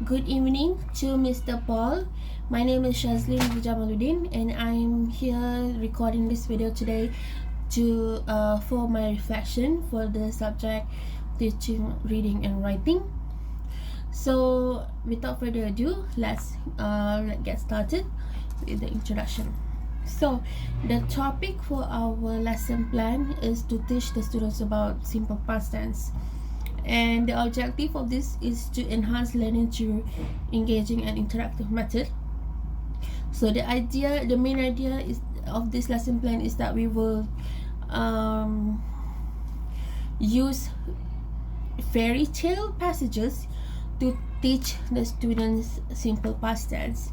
Good evening to Mr. Paul. My name is Shazlin Jamaluddin and I'm here recording this video today for my reflection for the subject teaching reading and writing. So without further ado, let's get started with the introduction. So the topic for our lesson plan is to teach the students about simple past tense. And the objective of this is to enhance learning through engaging and interactive method. So the main idea of this lesson plan is that we will use fairy tale passages to teach the students simple past tense.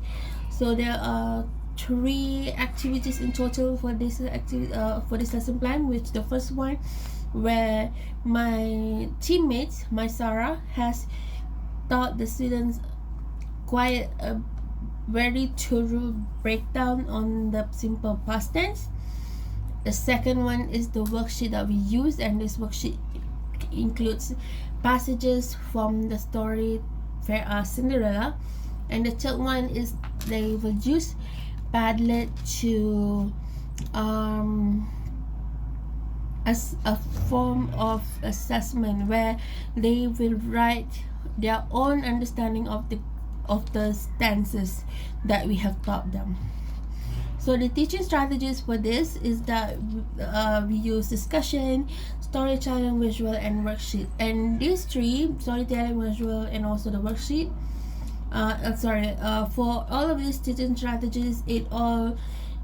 So there are 3 activities in total for this lesson plan, which the first one where my teammates, my Sarah, has taught the students quite a very thorough breakdown on the simple past tense. The second one is the worksheet that we use, and this worksheet includes passages from the story Cinderella. And the third one is they will use Padlet to as a form of assessment where they will write their own understanding of the stances that we have taught them. So the teaching strategies for this is that we use discussion, storytelling, visual, and worksheet. And these 3, storytelling, visual, and also the worksheet, for all of these teaching strategies, it all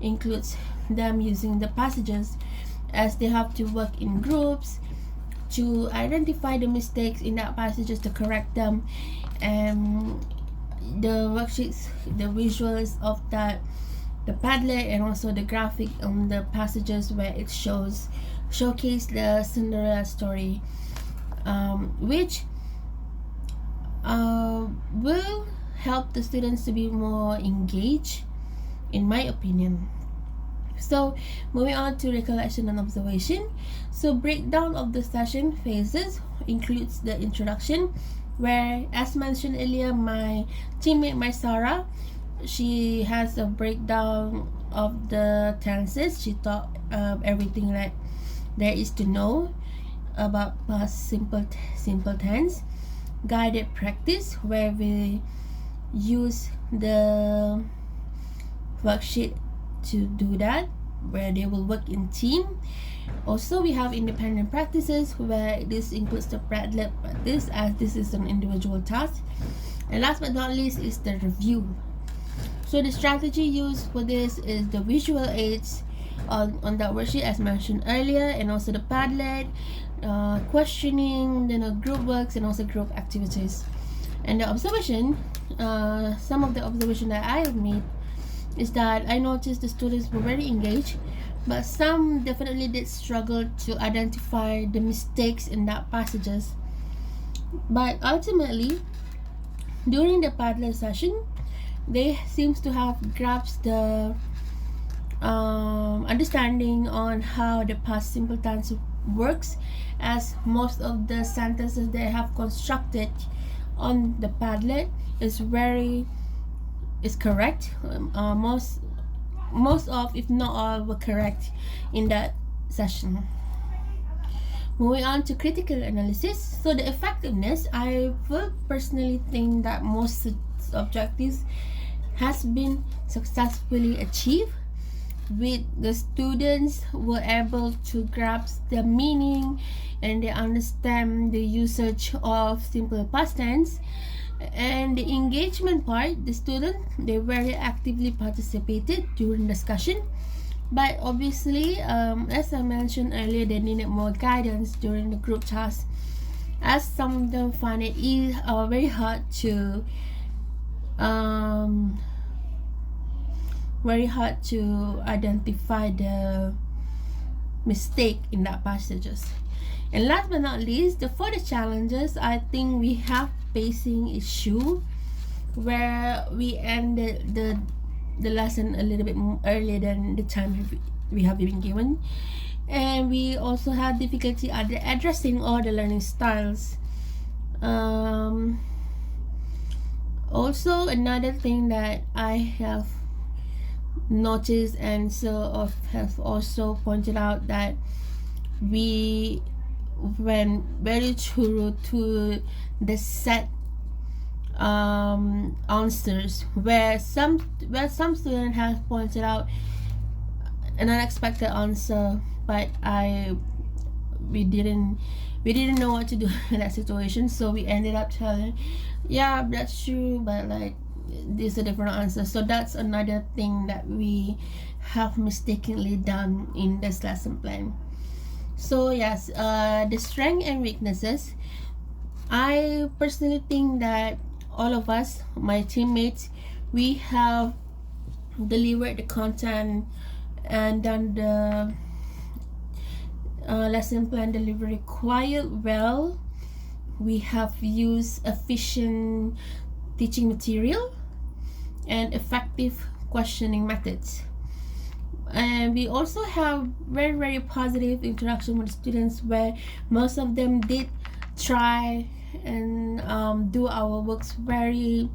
includes them using the passages, as they have to work in groups to identify the mistakes in that passages to correct them, and the worksheets, the visuals of that, the Padlet, and also the graphic on the passages where it showcase the Cinderella story, which will help the students to be more engaged, in my opinion. So moving on to recollection and observation. So breakdown of the session phases includes the introduction, where, as mentioned earlier, my teammate, my Sarah, she has a breakdown of the tenses. She taught everything that there is to know about past simple tense. Guided practice, where we use the worksheet to do that, where they will work in team. Also, we have independent practices, where this includes the Padlet practice, as this is an individual task. And last but not least is the review. So the strategy used for this is the visual aids on that worksheet, as mentioned earlier, and also the Padlet, questioning, then group works, and also group activities. And the observation, some of the observation that I have made is that I noticed the students were very engaged, but some definitely did struggle to identify the mistakes in that passages. But ultimately, during the Padlet session, they seems to have grasped the understanding on how the past simple tense works, as most of the sentences they have constructed on the Padlet is correct. Most of, if not all, were correct in that session. Moving on to critical analysis. So the effectiveness, I will personally think that most objectives has been successfully achieved, with the students were able to grasp the meaning and they understand the usage of simple past tense. And the engagement part, the student, they very actively participated during discussion, but obviously, as I mentioned earlier, they needed more guidance during the group task, as some of them find it very hard to identify the mistake in that passages. And last but not least, for the challenges, I think we have pacing issue, where we ended the lesson a little bit earlier than the time we have been given, and we also had difficulty at addressing all the learning styles. Also, another thing that I have noticed and so have also pointed out that we went very true to the set answers where some students have pointed out an unexpected answer, but we didn't know what to do in that situation, so we ended up telling, yeah, that's true, but like this is a different answer. So that's another thing that we have mistakenly done in this lesson plan. So yes, the strength and weaknesses, I personally think that all of us, my teammates, we have delivered the content and done the lesson plan delivery quite well. We have used efficient teaching material and effective questioning methods, and we also have very positive interaction with students where most of them did try and do our works very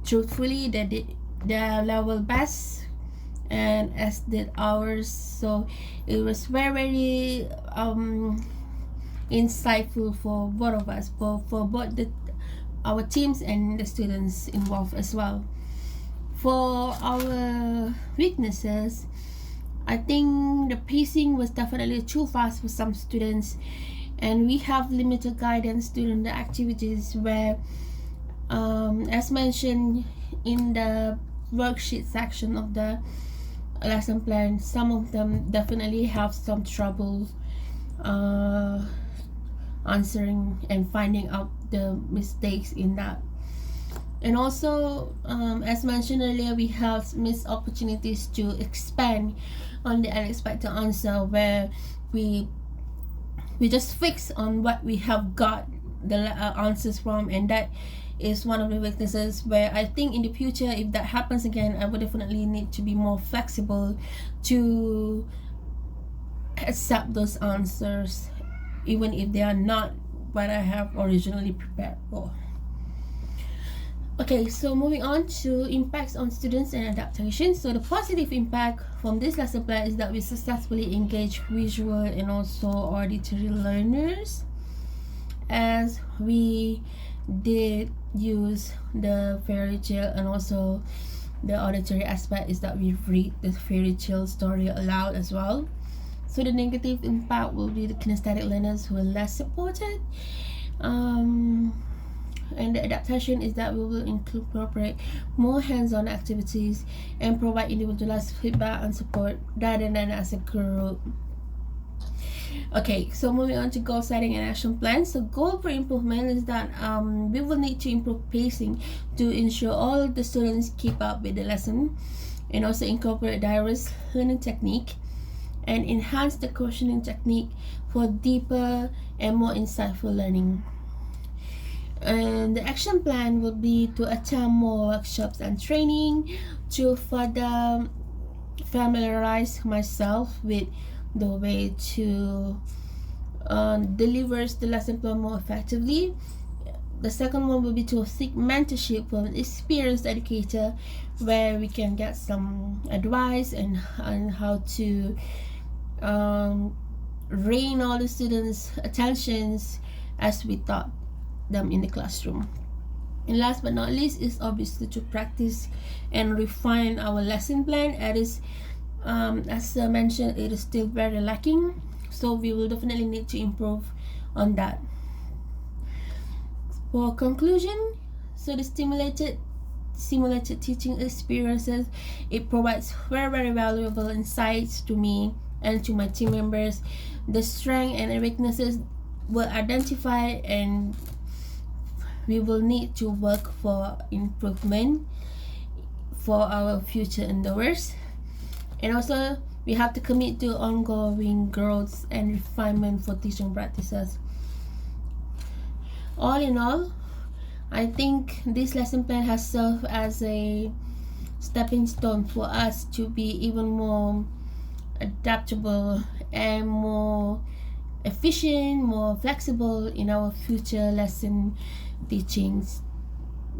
truthfully. They did their level best and as did ours, so it was very insightful for both of us, for both our teams and the students involved as well. For our weaknesses, I think the pacing was definitely too fast for some students, and we have limited guidance during the activities where, as mentioned in the worksheet section of the lesson plan, some of them definitely have some trouble answering and finding out the mistakes in that. And also, as mentioned earlier, we have missed opportunities to expand on the unexpected answer where we just fix on what we have got the answers from, and that is one of the weaknesses where I think in the future, if that happens again, I would definitely need to be more flexible to accept those answers even if they are not what I have originally prepared for. Okay, so moving on to impacts on students and adaptation. So the positive impact from this lesson plan is that we successfully engage visual and also auditory learners, as we did use the fairy tale, and also the auditory aspect is that we read the fairy tale story aloud as well. So the negative impact will be the kinesthetic learners who are less supported. And the adaptation is that we will incorporate more hands-on activities and provide individualized feedback and support rather than as a group. Okay, so moving on to goal setting and action plan. So goal for improvement is that we will need to improve pacing to ensure all the students keep up with the lesson, and also incorporate diverse learning technique and enhance the questioning technique for deeper and more insightful learning. And the action plan will be to attend more workshops and training to further familiarize myself with the way to deliver the lesson plan more effectively. The second one will be to seek mentorship from an experienced educator where we can get some advice and on how to rein all the students' attentions as we taught them in the classroom. And last but not least is obviously to practice and refine our lesson plan. As I mentioned, it is still very lacking, so we will definitely need to improve on that. For conclusion, so the simulated teaching experiences, it provides very valuable insights to me and to my team members. The strengths and weaknesses were identified, and we will need to work for improvement for our future endeavors. And also, we have to commit to ongoing growth and refinement for teaching practices. All in all, I think this lesson plan has served as a stepping stone for us to be even more adaptable and more efficient, more flexible in our future lesson teachings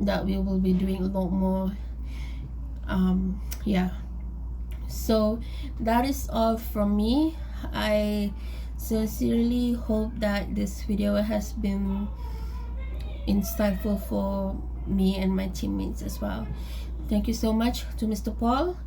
that we will be doing a lot more. Yeah, so that is all from me. I sincerely hope that this video has been insightful for me and my teammates as well. Thank you so much to Mr. Paul,